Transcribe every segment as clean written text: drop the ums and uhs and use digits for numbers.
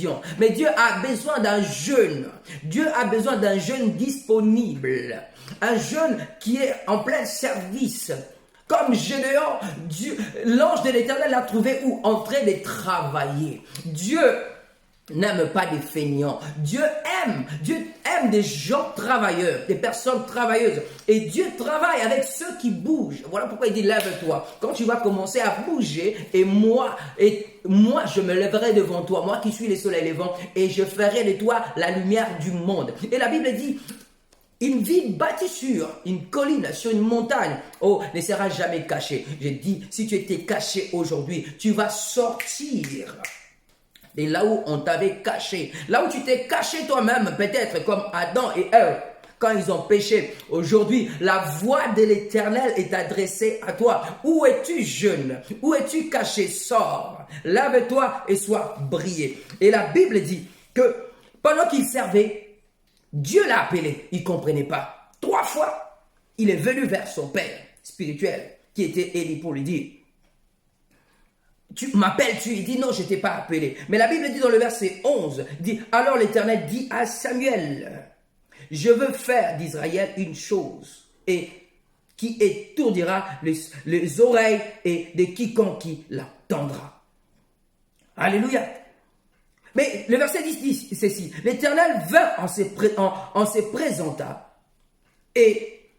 viande. Mais Dieu a besoin d'un jeune. Dieu a besoin d'un jeune disponible. Un jeune qui est en plein service. Comme Gédéon, l'ange de l'Éternel l'a trouvé où? En train de travailler. Dieu n'aime pas des feignants. Dieu aime des gens travailleurs, des personnes travailleuses. Et Dieu travaille avec ceux qui bougent. Voilà pourquoi il dit lève-toi. Quand tu vas commencer à bouger, et moi, je me lèverai devant toi, moi qui suis le soleil levant, et je ferai de toi la lumière du monde. Et la Bible dit, une ville bâtie sur une colline, sur une montagne, oh, ne sera jamais cachée. Je dis, si tu étais caché aujourd'hui, tu vas sortir. Et là où on t'avait caché, là où tu t'es caché toi-même, peut-être comme Adam et Ève, quand ils ont péché. Aujourd'hui, la voix de l'Éternel est adressée à toi. Où es-tu, jeune? Où es-tu caché? Sors, lève-toi et sois brillé. Et la Bible dit que pendant qu'il servait, Dieu l'a appelé, il ne comprenait pas. 3 fois, il est venu vers son père spirituel, qui était Élie, pour lui dire, tu m'appelles-tu? Il dit, non, je ne t'ai pas appelé. Mais la Bible dit dans le verset 11, dit, alors l'Éternel dit à Samuel, je veux faire d'Israël une chose, et qui étourdira les oreilles et de quiconque qui l'entendra. Alléluia. Mais le verset 10 dit ceci, l'Éternel vint en se présenta et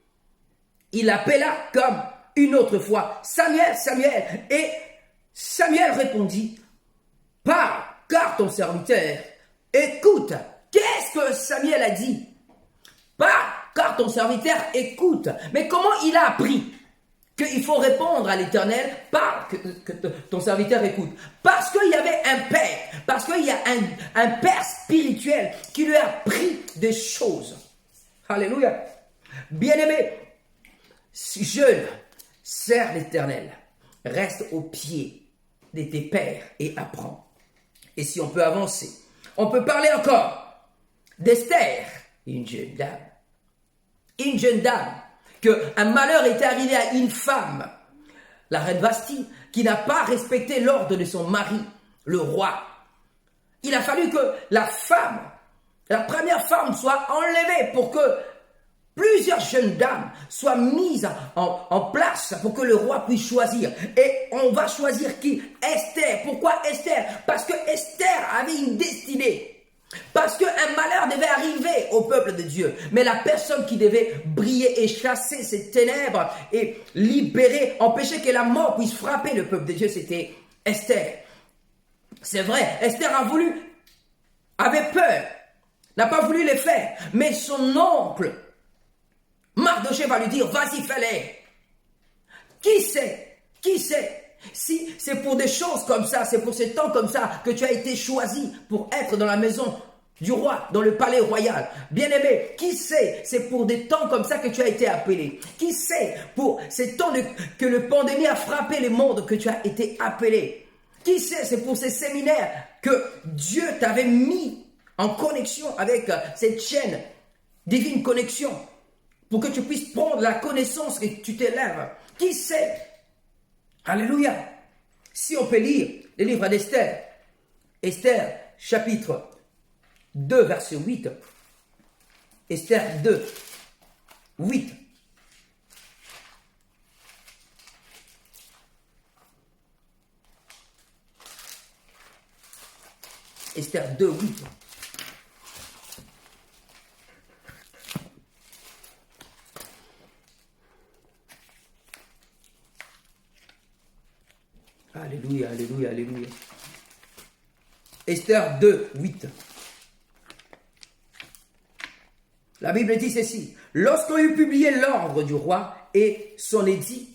il appela comme une autre fois, Samuel, Samuel. Et Samuel répondit, parle, car ton serviteur écoute. Qu'est-ce que Samuel a dit? Parle, car ton serviteur écoute. Mais comment il a appris qu'il faut répondre à l'Éternel, parle, que ton serviteur écoute? Parce qu'il y avait un père, parce qu'il y a un père spirituel qui lui a appris des choses. Alléluia. Bien-aimé, jeune, sers l'Éternel, reste au pied de tes pères et apprends. Et si on peut avancer, on peut parler encore d'Esther, une jeune dame. Une jeune dame, qu'un malheur était arrivé à une femme, la reine Vasti, qui n'a pas respecté l'ordre de son mari, le roi. Il a fallu que la femme, la première femme, soit enlevée pour que plusieurs jeunes dames soient mises en place pour que le roi puisse choisir. Et on va choisir qui? Esther. Pourquoi Esther? Parce que Esther avait une destinée. Parce qu'un malheur devait arriver au peuple de Dieu. Mais la personne qui devait briller et chasser ces ténèbres et libérer, empêcher que la mort puisse frapper le peuple de Dieu, c'était Esther. C'est vrai, Esther avait peur, n'a pas voulu le faire. Mais son oncle, Mardochée, va lui dire, vas-y, fais-le. Qui sait? Si c'est pour des choses comme ça, c'est pour ces temps comme ça que tu as été choisi pour être dans la maison du roi, dans le palais royal. Bien-aimé, qui sait, c'est pour des temps comme ça que tu as été appelé. Qui sait, pour ces temps que le pandémie a frappé le monde que tu as été appelé. Qui sait, c'est pour ces séminaires que Dieu t'avait mis en connexion avec cette chaîne, divine connexion, pour que tu puisses prendre la connaissance et que tu t'élèves. Qui sait? Alléluia. Si on peut lire le livre d'Esther, Esther chapitre 2 verset 8, Esther 2, 8. Esther 2, 8. Alléluia, alléluia, alléluia. Esther 2, 8. La Bible dit ceci. Lorsqu'on eut publié l'ordre du roi et son édit,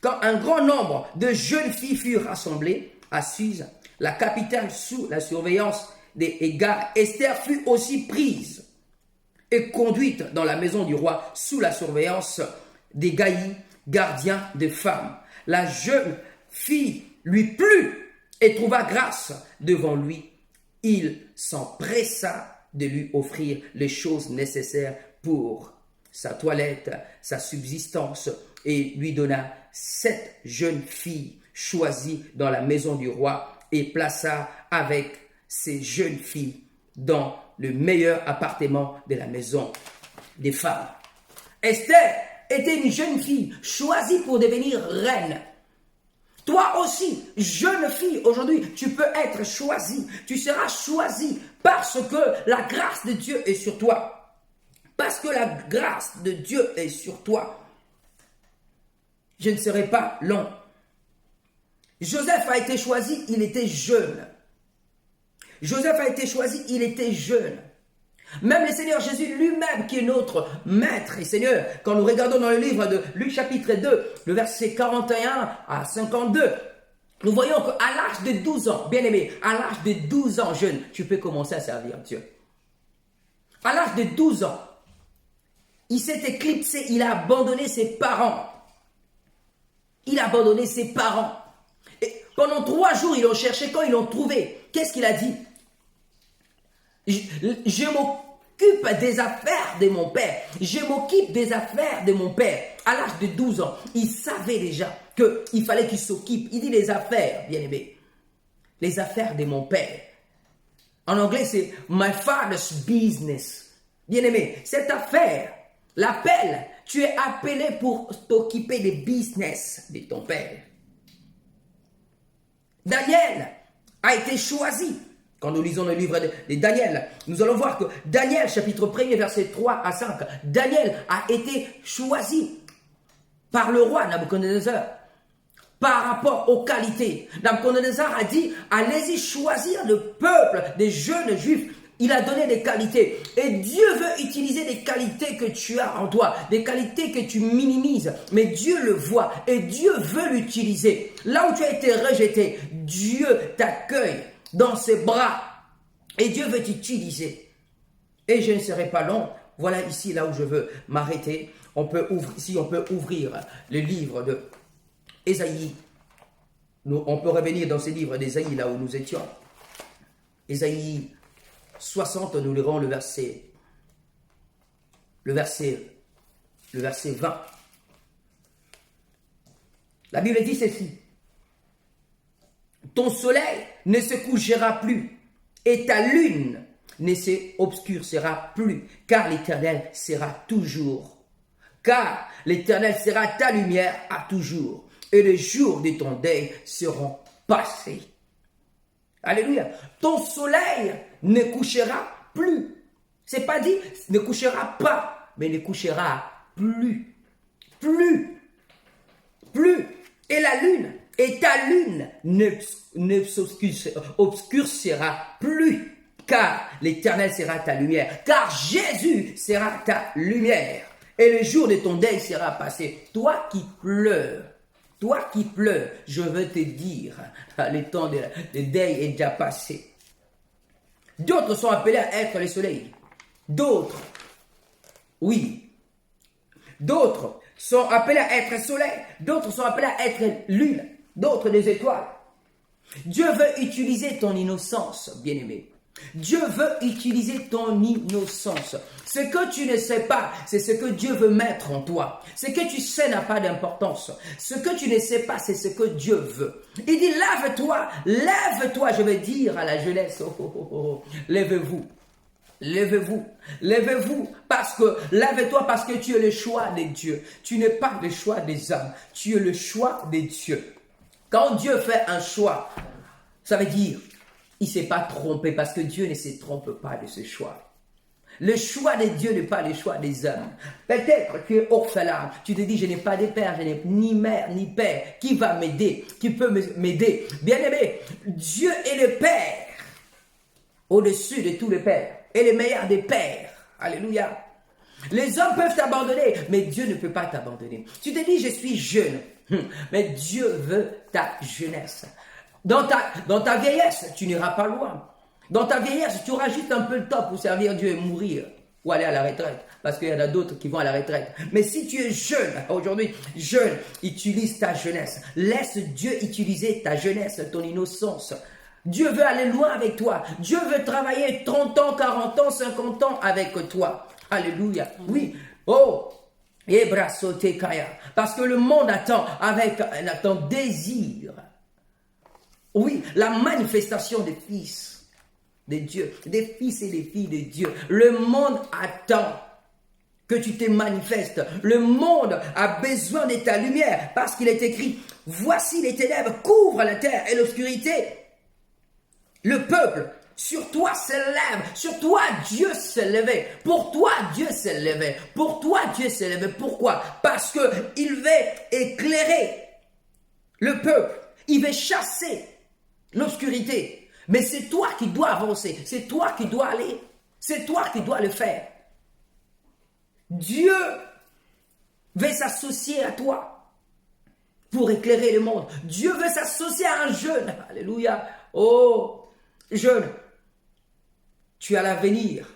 quand un grand nombre de jeunes filles furent rassemblées à Suse, la capitale sous la surveillance des Hégar, Esther fut aussi prise et conduite dans la maison du roi sous la surveillance des Gaïs, gardiens de femmes. La jeune fille lui plut et trouva grâce devant lui. Il s'empressa de lui offrir les choses nécessaires pour sa toilette, sa subsistance, et lui donna 7 jeunes filles choisies dans la maison du roi et plaça avec ces jeunes filles dans le meilleur appartement de la maison des femmes. Esther était une jeune fille choisie pour devenir reine. Toi aussi, jeune fille, aujourd'hui, tu peux être choisie. Tu seras choisie parce que la grâce de Dieu est sur toi. Parce que la grâce de Dieu est sur toi. Je ne serai pas long. Joseph a été choisi, il était jeune. Joseph a été choisi, il était jeune. Même le Seigneur Jésus lui-même, qui est notre Maître et Seigneur, quand nous regardons dans le livre de Luc chapitre 2, le verset 41 à 52, nous voyons qu'à l'âge de 12 ans, bien aimé, à l'âge de 12 ans jeune, tu peux commencer à servir Dieu. À l'âge de 12 ans, il s'est éclipsé, il a abandonné ses parents. Il a abandonné ses parents. Et pendant 3 jours, ils l'ont cherché. Quand ils l'ont trouvé, qu'est-ce qu'il a dit? Je m'occupe des affaires de mon père. Je m'occupe des affaires de mon père. À l'âge de 12 ans, il savait déjà qu'il fallait qu'il s'occupe. Il dit les affaires, bien aimé. Les affaires de mon père. En anglais, c'est my father's business. Bien aimé, cette affaire, l'appel, tu es appelé pour t'occuper des business de ton père. Daniel a été choisi. Quand nous lisons le livre de Daniel, nous allons voir que Daniel, chapitre 1er, verset 3 à 5, Daniel a été choisi par le roi Nabuchodonosor par rapport aux qualités. Nabuchodonosor a dit, allez-y choisir le peuple des jeunes juifs. Il a donné des qualités. Et Dieu veut utiliser des qualités que tu as en toi, des qualités que tu minimises. Mais Dieu le voit et Dieu veut l'utiliser. Là où tu as été rejeté, Dieu t'accueille dans ses bras. Et Dieu veut t'utiliser. Et je ne serai pas long. Voilà ici, là où je veux m'arrêter. On peut ouvrir le livre de Ésaïe. On peut revenir dans ce livre d'Ésaïe, là où nous étions. Ésaïe 60, nous lirons le verset 20. La Bible dit ceci. Ton soleil ne se couchera plus et ta lune ne s'obscurcira plus, car l'Éternel sera toujours. Car l'Éternel sera ta lumière à toujours, et les jours de ton deuil seront passés. Alléluia. Ton soleil ne couchera plus. C'est pas dit ne couchera pas, mais ne couchera plus. Plus. Et la lune, et ta lune ne s'obscurcira plus, car l'Éternel sera ta lumière, car Jésus sera ta lumière, et le jour de ton deuil sera passé. Toi qui pleures, je veux te dire, le temps de deuil est déjà passé. D'autres sont appelés à être le soleil. D'autres sont appelés à être soleil. D'autres sont appelés à être lune. D'autres des étoiles. Dieu veut utiliser ton innocence, bien-aimé. Dieu veut utiliser ton innocence. Ce que tu ne sais pas, c'est ce que Dieu veut mettre en toi. Ce que tu sais n'a pas d'importance. Ce que tu ne sais pas, c'est ce que Dieu veut. Il dit, lève-toi, je vais dire à la jeunesse, lève-vous. Lève-vous, lève-toi parce que tu es le choix de Dieu. Tu n'es pas le choix des hommes, tu es le choix de Dieu. Quand Dieu fait un choix, ça veut dire, il ne s'est pas trompé parce que Dieu ne se trompe pas de ce choix. Le choix de Dieu n'est pas le choix des hommes. Peut-être tu es orphelin, tu te dis, je n'ai pas de père, je n'ai ni mère ni père. Qui va m'aider? Qui peut m'aider? Bien-aimé, Dieu est le Père, au-dessus de tous les pères, et le meilleur des pères. Alléluia. Les hommes peuvent t'abandonner, mais Dieu ne peut pas t'abandonner. Tu te dis, je suis jeune, mais Dieu veut ta jeunesse. Dans ta vieillesse, tu n'iras pas loin. Dans ta vieillesse, tu auras juste un peu de temps pour servir Dieu et mourir ou aller à la retraite. Parce qu'il y en a d'autres qui vont à la retraite. Mais si tu es jeune, aujourd'hui, jeune, utilise ta jeunesse. Laisse Dieu utiliser ta jeunesse, ton innocence. Dieu veut aller loin avec toi. Dieu veut travailler 30 ans, 40 ans, 50 ans avec toi. Alléluia. Oui. Oh. Parce que le monde attend désir. Oui, la manifestation des fils. de Dieu, des fils et des filles de Dieu. Le monde attend que tu te manifestes. Le monde a besoin de ta lumière parce qu'il est écrit, voici les ténèbres couvrent la terre et l'obscurité. Le peuple sur toi s'élève, sur toi Dieu s'est levé, pour toi Dieu s'est levé, pour toi Dieu s'est levé. Pourquoi? Parce qu'il veut éclairer le peuple, il veut chasser l'obscurité. Mais c'est toi qui dois avancer, c'est toi qui dois aller, c'est toi qui dois le faire. Dieu veut s'associer à toi pour éclairer le monde. Dieu veut s'associer à un jeune. Alléluia. Oh, jeune, tu as l'avenir.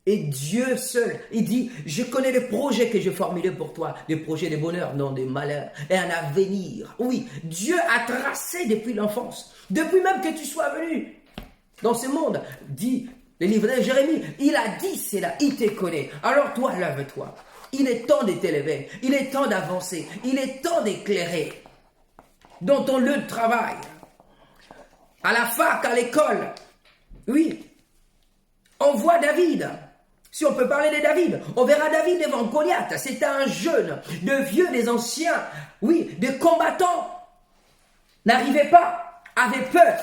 Et Dieu seul, il dit, je connais les projets que j'ai formulés pour toi, des projets de bonheur, non de malheur, et un avenir. Oui, Dieu a tracé depuis l'enfance, depuis même que tu sois venu dans ce monde, dit le livre de Jérémie, il a dit cela, il te connaît. Alors toi, lève-toi. Il est temps de t'élever, il est temps d'avancer, il est temps d'éclairer dans ton lieu de travail, à la fac, à l'école. Oui, on voit David. Si on peut parler de David, on verra David devant Goliath. C'était un jeune, de vieux, des anciens, oui, des combattants. N'arrivait pas, avait peur.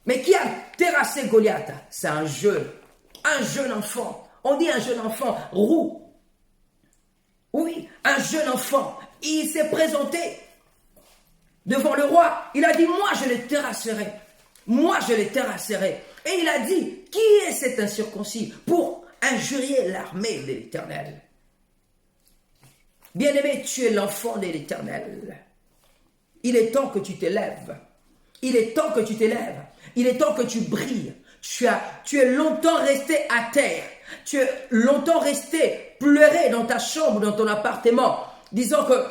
Mais qui a terrassé Goliath? C'est un jeune enfant. On dit un jeune enfant roux. Oui, un jeune enfant. Il s'est présenté devant le roi. Il a dit, moi je les terrasserai. Moi je les terrasserai. Et il a dit, qui est cet incirconcis pour injurier l'armée de l'Éternel? Bien-aimé, tu es l'enfant de l'Éternel. Il est temps que tu t'élèves. Il est temps que tu t'élèves. Il est temps que tu brilles. Tu es longtemps resté à terre. Tu es longtemps resté pleurer dans ta chambre, dans ton appartement, disant que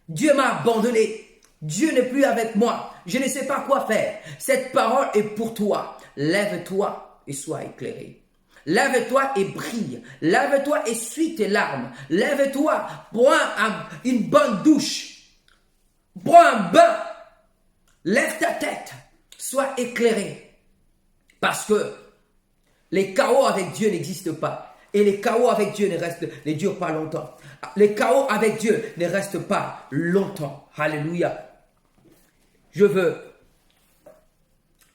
Dieu m'a abandonné. Dieu n'est plus avec moi. Je ne sais pas quoi faire. Cette parole est pour toi. Lève-toi et sois éclairé. Lève-toi et brille. Lève-toi et suis tes larmes. Lève-toi, prends une bonne douche. Prends un bain. Lève ta tête. Sois éclairé. Parce que les chaos avec Dieu n'existent pas. Et les chaos avec Dieu ne durent pas longtemps. Les chaos avec Dieu ne restent pas longtemps. Alléluia. Je veux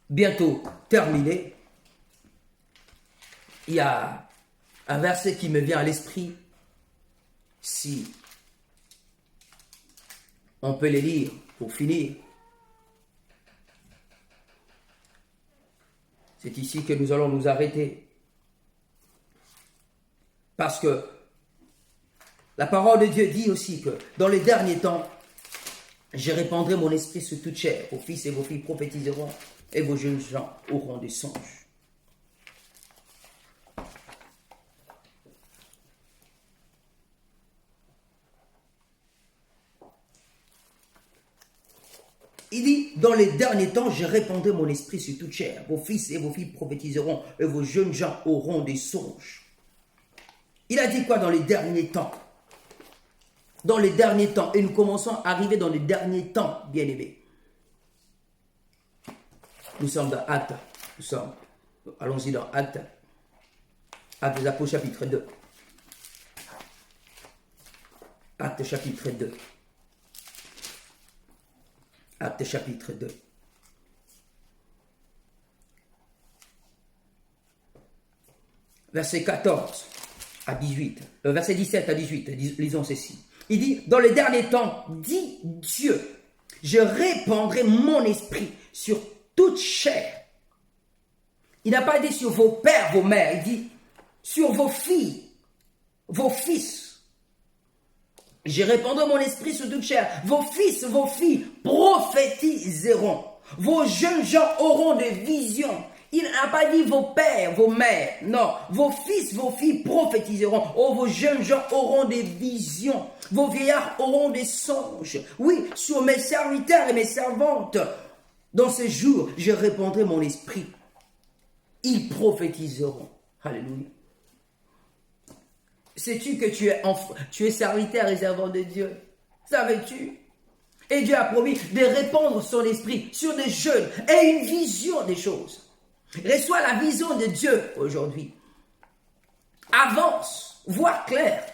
bientôt terminer. Il y a un verset qui me vient à l'esprit. Si on peut les lire pour finir. C'est ici que nous allons nous arrêter. Parce que la parole de Dieu dit aussi que dans les derniers temps, je répandrai mon esprit sur toute chair. Vos fils et vos filles prophétiseront et vos jeunes gens auront des songes. Il dit, dans les derniers temps, je répandrai mon esprit sur toute chair. Vos fils et vos filles prophétiseront et vos jeunes gens auront des songes. Il a dit quoi dans les derniers temps? Dans les derniers temps. Et nous commençons à arriver dans les derniers temps, bien-aimés. Nous sommes dans Actes. Allons-y dans Actes. Actes des Apôtres, chapitre 2. Actes, chapitre 2. Actes chapitre 2. Verset 14 à 18. Verset 17 à 18. Lisons ceci. Il dit, dans les derniers temps, dit Dieu, je répandrai mon esprit sur toute chair. Il n'a pas dit sur vos pères, vos mères. Il dit sur vos filles, vos fils. Je répandrai mon esprit sur toute chair. Vos fils, vos filles prophétiseront. Vos jeunes gens auront des visions. Il n'a pas dit vos pères, vos mères. Non, vos fils, vos filles prophétiseront. Oh, vos jeunes gens auront des visions. Vos vieillards auront des songes. Oui, sur mes serviteurs et mes servantes. Dans ces jours, je répandrai mon esprit. Ils prophétiseront. Alléluia. Sais-tu que tu es serviteur et servant de Dieu? Savais-tu? Et Dieu a promis de répandre son esprit sur des jeunes et une vision des choses. Reçois la vision de Dieu aujourd'hui. Avance, vois clair,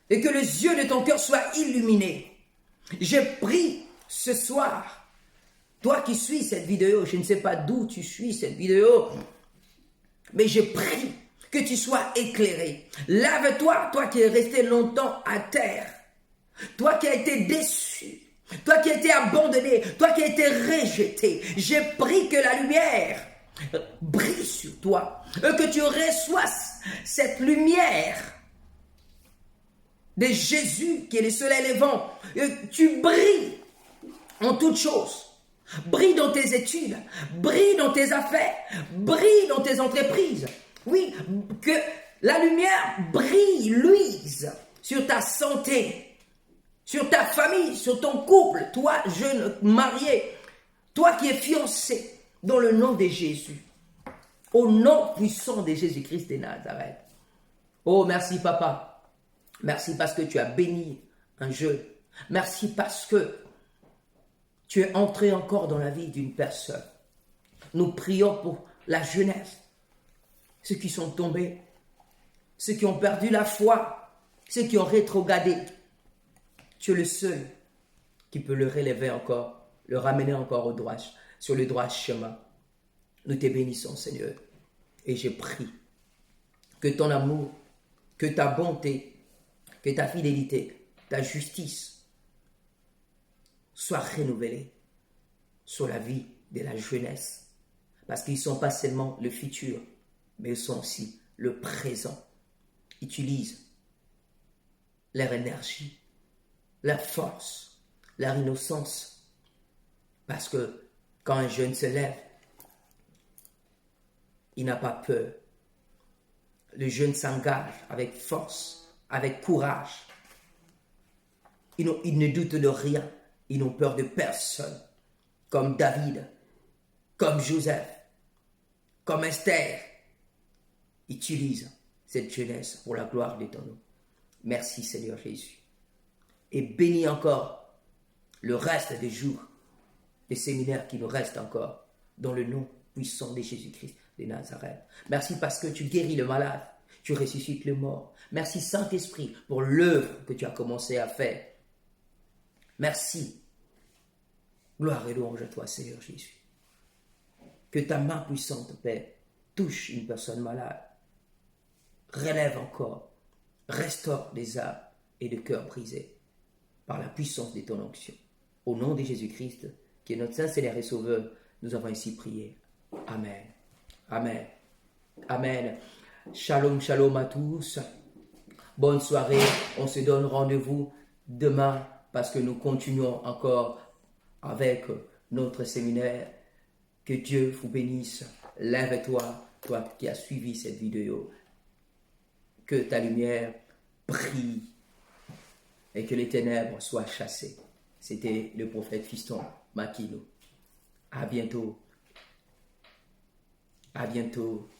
et que les yeux de ton cœur soient illuminés. Je prie ce soir, toi qui suis cette vidéo, je ne sais pas d'où tu suis cette vidéo, mais je prie que tu sois éclairé. Lève-toi, toi qui es resté longtemps à terre, toi qui as été déçu, toi qui as été abandonné, toi qui as été rejeté. Je prie que la lumière brille sur toi, que tu reçoives cette lumière de Jésus qui est le soleil levant. Tu brilles en toutes choses. Brille dans tes études, brille dans tes affaires, brille dans tes entreprises. Oui, que la lumière brille, luise sur ta santé, sur ta famille, sur ton couple, toi jeune marié, toi qui es fiancé, dans le nom de Jésus, au nom puissant de Jésus-Christ de Nazareth. Oh, merci papa, merci parce que tu as béni un jeune, merci parce que tu es entré encore dans la vie d'une personne. Nous prions pour la jeunesse, ceux qui sont tombés, ceux qui ont perdu la foi, ceux qui ont rétrogradé. Tu es le seul qui peut le relever encore, le ramener encore sur le droit chemin. Nous te bénissons, Seigneur, et je prie que ton amour, que ta bonté, que ta fidélité, ta justice soit renouvelée sur la vie de la jeunesse, parce qu'ils ne sont pas seulement le futur, mais ils sont aussi le présent. Utilise leur énergie, leur force, leur innocence, parce que quand un jeune se lève, il n'a pas peur. Le jeune s'engage avec force, avec courage. Ils ne doutent de rien. Ils n'ont peur de personne. Comme David, comme Joseph, comme Esther. Utilise cette jeunesse pour la gloire de ton nom. Merci Seigneur Jésus. Et bénis encore le reste des jours, des séminaires qui nous restent encore, dans le nom puissant de Jésus-Christ de Nazareth. Merci parce que tu guéris le malade, tu ressuscites le mort. Merci Saint-Esprit pour l'œuvre que tu as commencé à faire. Merci. Gloire et louange à toi, Seigneur Jésus. Que ta main puissante, Père, touche une personne malade. Relève encore, restaure des âmes et des cœurs brisés par la puissance de ton onction. Au nom de Jésus-Christ, qui est notre Saint Seigneur et Sauveur, nous avons ainsi prié. Amen. Amen. Amen. Shalom, shalom à tous. Bonne soirée. On se donne rendez-vous demain parce que nous continuons encore avec notre séminaire. Que Dieu vous bénisse. Lève-toi, toi qui as suivi cette vidéo. Que ta lumière brille et que les ténèbres soient chassées. C'était le prophète Fiston Makino. À bientôt. À bientôt.